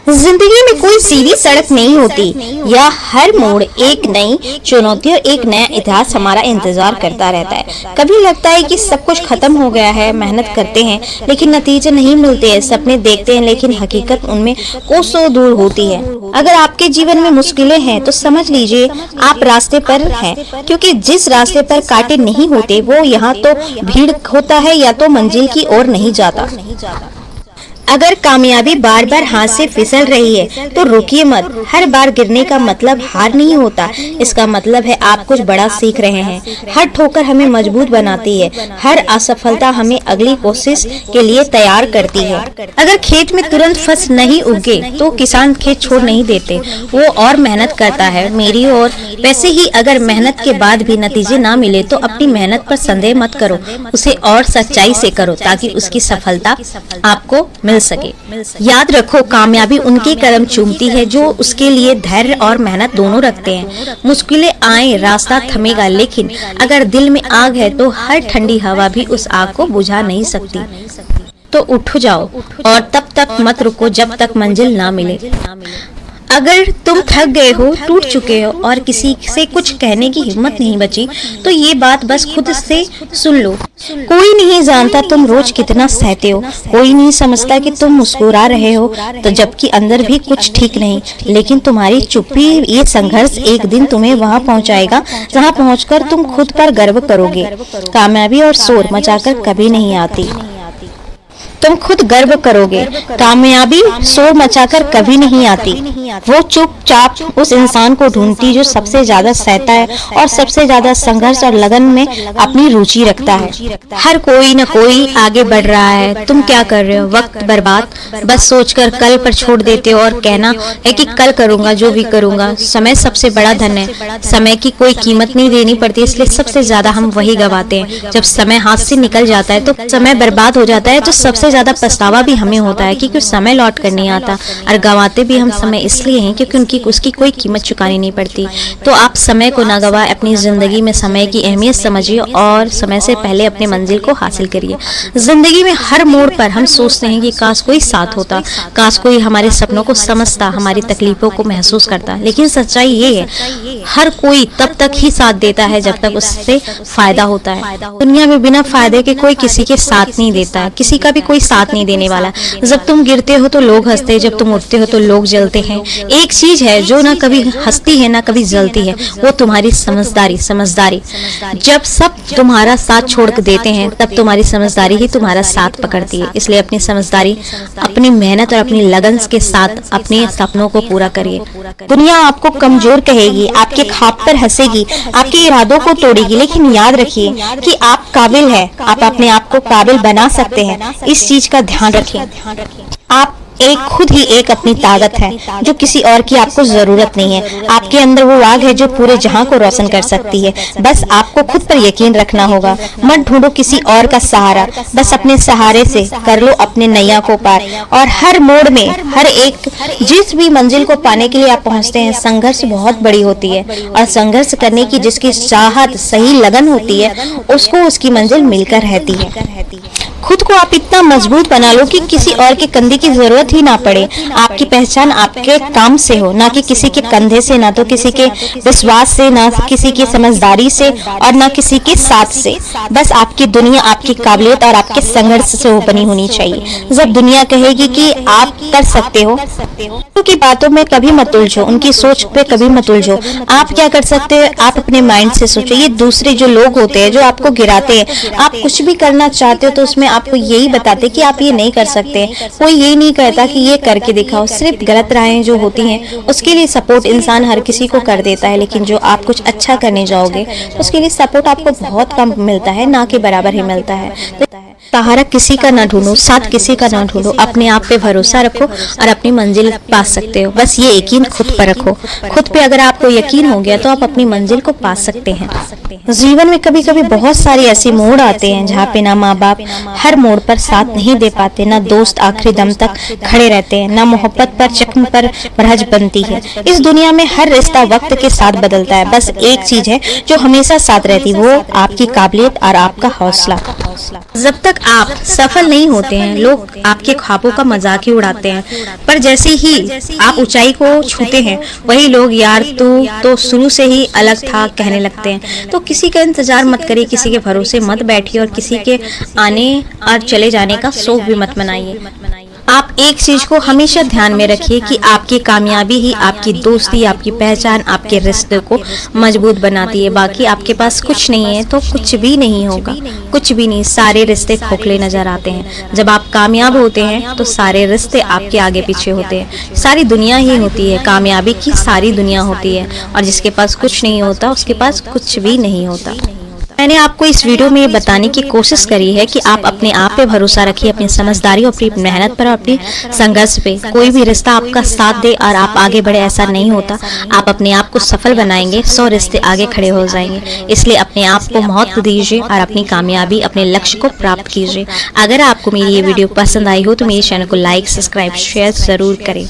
जिंदगी में कोई सीधी सड़क नहीं होती। यह हर मोड़ एक नई चुनौती और एक नया इतिहास हमारा इंतजार करता रहता है। कभी लगता है कि सब कुछ खत्म हो गया है, मेहनत करते हैं लेकिन नतीजे नहीं मिलते हैं, सपने देखते हैं लेकिन हकीकत उनमें कोसों दूर होती है। अगर आपके जीवन में मुश्किलें हैं तो समझ लीजिए आप रास्ते पर हैं, क्योंकि जिस रास्ते पर कांटे नहीं होते वो यहाँ तो भीड़ होता है या तो मंजिल की ओर नहीं जाता। अगर कामयाबी बार बार हाथ से फिसल रही है तो रुकिए मत। हर बार गिरने का मतलब हार नहीं होता, इसका मतलब है आप कुछ बड़ा सीख रहे हैं। हर ठोकर हमें मजबूत बनाती है, हर असफलता हमें अगली कोशिश के लिए तैयार करती है। अगर खेत में तुरंत फसल नहीं उगे तो किसान खेत छोड़ नहीं देते, वो और मेहनत करता है। मेरी और वैसे ही अगर मेहनत के बाद भी नतीजे ना मिले तो अपनी मेहनत पर संदेह मत करो, उसे और सच्चाई से करो ताकि उसकी सफलता आपको मिल सके। याद रखो, कामयाबी उनके कदम चूमती है जो उसके लिए धैर्य और मेहनत दोनों रखते हैं। मुश्किलें आए, रास्ता थमेगा, लेकिन अगर दिल में आग है तो हर ठंडी हवा भी उस आग को बुझा नहीं सकती। तो उठ जाओ और तब तक मत रुको जब तक मंजिल ना मिले। अगर तुम थक गए हो, टूट चुके हो और किसी से कुछ कहने की हिम्मत नहीं बची, तो ये बात बस खुद से सुन लो। कोई नहीं जानता तुम रोज कितना सहते हो, कोई नहीं समझता कि तुम मुस्कुरा रहे हो तो जबकि अंदर भी कुछ ठीक नहीं। लेकिन तुम्हारी चुप्पी, ये संघर्ष एक दिन तुम्हें वहां पहुंचाएगा जहां पहुंचकर तुम खुद पर गर्व करोगे। कामयाबी और शोर मचाकर कभी नहीं आती, तुम खुद गर्व करोगे। कामयाबी शोर मचाकर कभी नहीं आती, वो चुपचाप उस इंसान को ढूंढती जो सबसे ज्यादा सहता है और सबसे ज्यादा संघर्ष और लगन में अपनी रुचि रखता है। हर कोई न कोई आगे बढ़ रहा है, तुम क्या कर रहे हो? वक्त बर्बाद बस सोचकर कल पर छोड़ देते हो और कहना है कि कल करूंगा, जो भी करूंगा। समय सबसे बड़ा धन है, समय की कोई कीमत नहीं देनी पड़ती, इसलिए सबसे ज्यादा हम वही गवाते हैं। जब समय हाथ से निकल जाता है तो समय बर्बाद हो जाता है, तो सबसे ज्यादा पछतावा भी हमें होता है क्योंकि समय लौट कर नहीं आता। और गवाते भी हम समय इसलिए हैं क्योंकि उसकी कोई कीमत चुकानी नहीं पड़ती। तो आप समय को ना गवाएं, अपनी जिंदगी में समय की अहमियत समझिए और समय से पहले अपने मंजिल को हासिल करिए। जिंदगी में हर मोड़ पर हम सोचते हैं कि काश कोई साथ होता, काश कोई हमारे सपनों को समझता, हमारी तकलीफों को महसूस करता। लेकिन सच्चाई ये है, हर कोई तब तक ही साथ देता है जब तक उससे फायदा होता है। दुनिया में बिना फायदे के कोई किसी के साथ नहीं देता, किसी का भी कोई साथ नहीं देने वाला। जब तुम गिरते हो तो लोग हंसते हैं, जब तुम उठते हो तो लोग जलते हैं। एक चीज है जो ना कभी हंसती है ना कभी जलती है, वो तुम्हारी समझदारी। जब सब तुम्हारा साथ छोड़ देते हैं तब तुम्हारी समझदारी ही तुम्हारा साथ पकड़ती है। इसलिए अपनी समझदारी, अपनी मेहनत और अपनी लगन के साथ अपने सपनों को पूरा करिए। दुनिया आपको कमजोर कहेगी, आपके ख्वाब पर हंसेगी, आपके इरादों को तोड़ेगी, लेकिन याद रखिए कि आप काबिल है, आप अपने आप को काबिल बना सकते हैं। इस चीज का ध्यान रखें। आप खुद ही एक अपनी ताकत है जो किसी और की आपको जरूरत नहीं है। आपके अंदर वो आग है जो पूरे जहां को रोशन कर सकती है। बस आपको खुद पर यकीन रखना होगा। मत ढूंढो किसी और का सहारा, बस अपने सहारे से कर लो अपने नैया को पार। और हर मोड़ में, हर एक जिस भी मंजिल को पाने के लिए आप पहुंचते हैं, संघर्ष बहुत बड़ी होती है और संघर्ष करने की जिसकी चाहत, सही लगन होती है, उसको उसकी मंजिल मिलकर रहती है। खुद को आप इतना मजबूत बना लो कि किसी और के कंधे की जरूरत ही ना पड़े। आपकी पहचान आपके काम से हो, ना कि किसी के कंधे से, ना तो किसी के विश्वास से, ना किसी की समझदारी से और ना किसी के साथ से। बस आपकी दुनिया आपकी काबिलियत और आपके संघर्ष से बनी होनी चाहिए। जब दुनिया कहेगी कि आप कर सकते हो, उनकी बातों में कभी मत उलझो, उनकी सोच पे कभी मत उलझो। आप क्या कर सकते हो, आप अपने माइंड से सोचो। ये दूसरे जो लोग होते हैं जो आपको गिराते हैं, आप कुछ भी करना चाहते हो तो उसमें आपको यही बताते कि आप ये नहीं कर सकते। कोई यही नहीं कहता कि ये करके दिखाओ। सिर्फ गलत राहें जो होती हैं उसके लिए सपोर्ट इंसान हर किसी को कर देता है, लेकिन जो आप कुछ अच्छा करने जाओगे उसके लिए सपोर्ट आपको बहुत कम मिलता है, ना कि बराबर ही मिलता है। सहारा किसी का ना ढूंढो, साथ किसी का ना ढूंढो, अपने आप पे भरोसा रखो और अपनी मंजिल पा सकते हो। बस ये यकीन खुद पर रखो। खुद पे अगर आपको यकीन हो गया तो आप अपनी मंजिल को पा सकते हैं। जीवन में कभी कभी बहुत सारे ऐसे मोड़ आते हैं जहाँ पे ना माँ बाप हर मोड़ पर साथ नहीं दे पाते, ना दोस्त आखिरी दम तक खड़े रहते हैं, ना मोहब्बत पर जख्म पर भरज बनती है। इस दुनिया में हर रिश्ता वक्त के साथ बदलता है। बस एक चीज है जो हमेशा साथ रहती, वो आपकी काबिलियत और आपका हौसला। जब तक आप सफल नहीं होते हैं, लोग आपके ख्वाबों का मजाक ही उड़ाते हैं, पर जैसे ही आप ऊंचाई को छूते हैं, वही लोग यार तू तो शुरू से ही अलग था कहने लगते हैं। तो किसी का इंतजार मत करिए, किसी के भरोसे मत बैठिए और किसी के आने और चले जाने का शौक भी मत मनाइए। आप एक चीज को हमेशा ध्यान में रखिए कि आपकी कामयाबी ही आपकी दोस्ती, आपकी पहचान, आपके रिश्ते को मजबूत बनाती है। बाकी आपके पास कुछ नहीं है तो कुछ भी नहीं होगा, कुछ भी नहीं। सारे रिश्ते खोखले नजर आते हैं। जब आप कामयाब होते हैं तो सारे रिश्ते आपके आगे पीछे होते हैं। सारी दुनिया ही होती है, कामयाबी की सारी दुनिया होती है, और जिसके पास कुछ नहीं होता उसके पास कुछ भी नहीं होता। मैंने आपको इस वीडियो में ये बताने की कोशिश करी है कि आप अपने आप पे भरोसा रखिए, अपनी समझदारी और अपनी मेहनत पर और अपनी संघर्ष पे। कोई भी रिश्ता आपका साथ दे और आप आगे बढ़े ऐसा नहीं होता। आप अपने आप को सफल बनाएंगे, 100 रिश्ते आगे खड़े हो जाएंगे। इसलिए अपने आप को महत्व दीजिए और अपनी कामयाबी, अपने लक्ष्य को प्राप्त कीजिए। अगर आपको मेरी ये वीडियो पसंद आई हो तो मेरे चैनल को लाइक, सब्सक्राइब, शेयर जरूर करें।